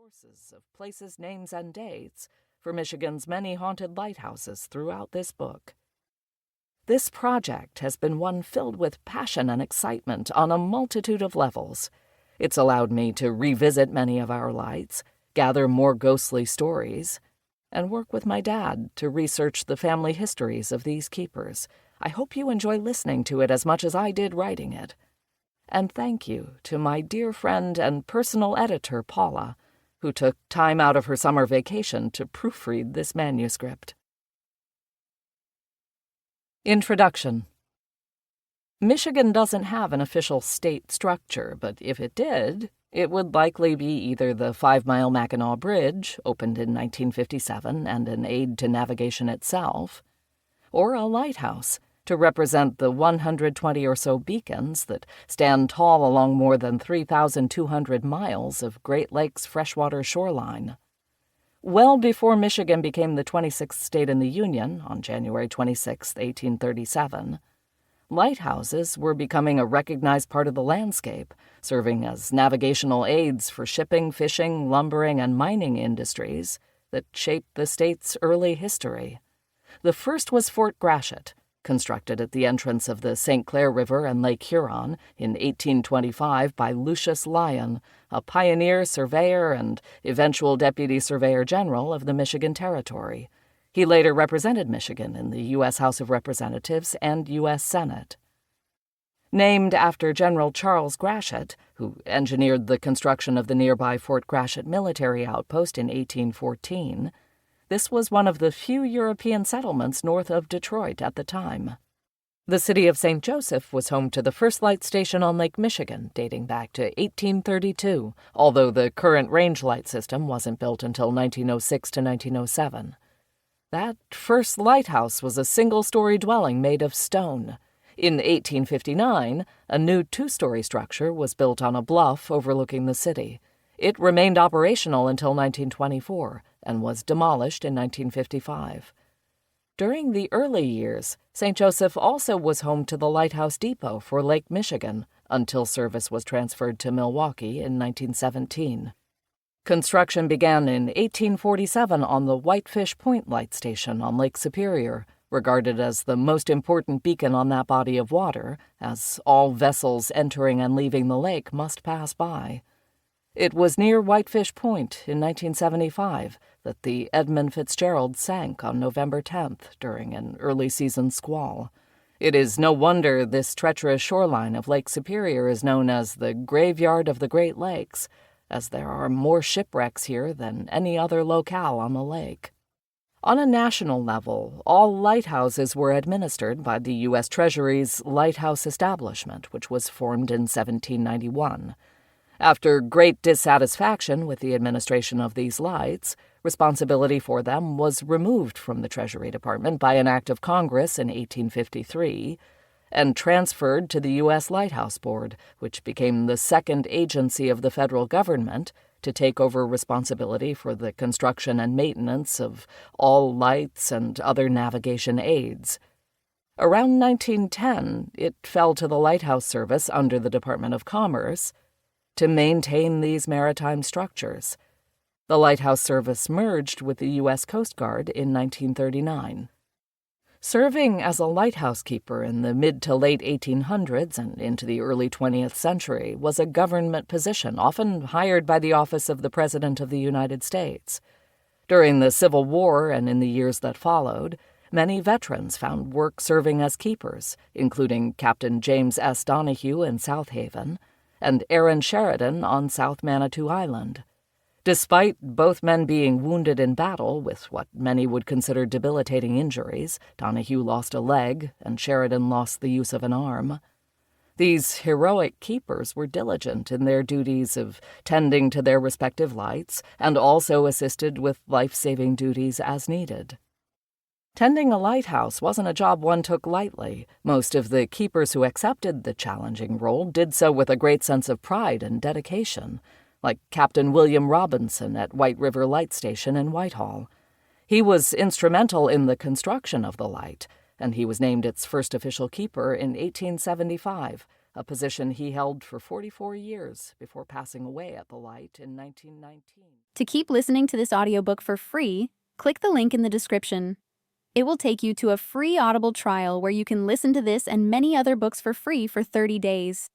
sources of places, names, and dates for Michigan's many haunted lighthouses throughout this book. This project has been one filled with passion and excitement on a multitude of levels. It's allowed me to revisit many of our lights, gather more ghostly stories, and work with my dad to research the family histories of these keepers. I hope you enjoy listening to it as much as I did writing it. And thank you to my dear friend and personal editor, Paula, who took time out of her summer vacation to proofread this manuscript. Introduction. Michigan doesn't have an official state structure, but if it did, it would likely be either the 5-mile Mackinac Bridge, opened in 1957 and an aid to navigation itself, or a lighthouse to represent the 120 or so beacons that stand tall along more than 3,200 miles of Great Lakes freshwater shoreline. Well before Michigan became the 26th state in the Union on January 26, 1837, lighthouses were becoming a recognized part of the landscape, serving as navigational aids for shipping, fishing, lumbering, and mining industries that shaped the state's early history. The first was Fort Gratiot, constructed at the entrance of the St. Clair River and Lake Huron in 1825 by Lucius Lyon, a pioneer surveyor and eventual deputy surveyor general of the Michigan Territory. He later represented Michigan in the U.S. House of Representatives and U.S. Senate. Named after General Charles Gratiot, who engineered the construction of the nearby Fort Gratiot military outpost in 1814, this was one of the few European settlements north of Detroit at the time. The city of St. Joseph was home to the first light station on Lake Michigan, dating back to 1832, although the current range light system wasn't built until 1906 to 1907. That first lighthouse was a single-story dwelling made of stone. In 1859, a new 2-story structure was built on a bluff overlooking the city. It remained operational until 1924 and was demolished in 1955. During the early years, St. Joseph also was home to the Lighthouse Depot for Lake Michigan until service was transferred to Milwaukee in 1917. Construction began in 1847 on the Whitefish Point Light Station on Lake Superior, regarded as the most important beacon on that body of water, as all vessels entering and leaving the lake must pass by. It was near Whitefish Point in 1975 that the Edmund Fitzgerald sank on November 10th during an early-season squall. It is no wonder this treacherous shoreline of Lake Superior is known as the Graveyard of the Great Lakes, as there are more shipwrecks here than any other locale on the lake. On a national level, all lighthouses were administered by the U.S. Treasury's Lighthouse Establishment, which was formed in 1791. After great dissatisfaction with the administration of these lights, responsibility for them was removed from the Treasury Department by an act of Congress in 1853 and transferred to the U.S. Lighthouse Board, which became the second agency of the federal government to take over responsibility for the construction and maintenance of all lights and other navigation aids. Around 1910, it fell to the Lighthouse Service under the Department of Commerce to maintain these maritime structures. The Lighthouse Service merged with the U.S. Coast Guard in 1939. Serving as a lighthouse keeper in the mid to late 1800s and into the early 20th century was a government position often hired by the office of the President of the United States. During the Civil War and in the years that followed, many veterans found work serving as keepers, including Captain James S. Donahue in South Haven and Aaron Sheridan on South Manitou Island. Despite both men being wounded in battle with what many would consider debilitating injuries, Donahue lost a leg and Sheridan lost the use of an arm. These heroic keepers were diligent in their duties of tending to their respective lights and also assisted with life-saving duties as needed. Tending a lighthouse wasn't a job one took lightly. Most of the keepers who accepted the challenging role did so with a great sense of pride and dedication, like Captain William Robinson at White River Light Station in Whitehall. He was instrumental in the construction of the light, and he was named its first official keeper in 1875, a position he held for 44 years before passing away at the light in 1919. To keep listening to this audiobook for free, click the link in the description. It will take you to a free Audible trial where you can listen to this and many other books for free for 30 days.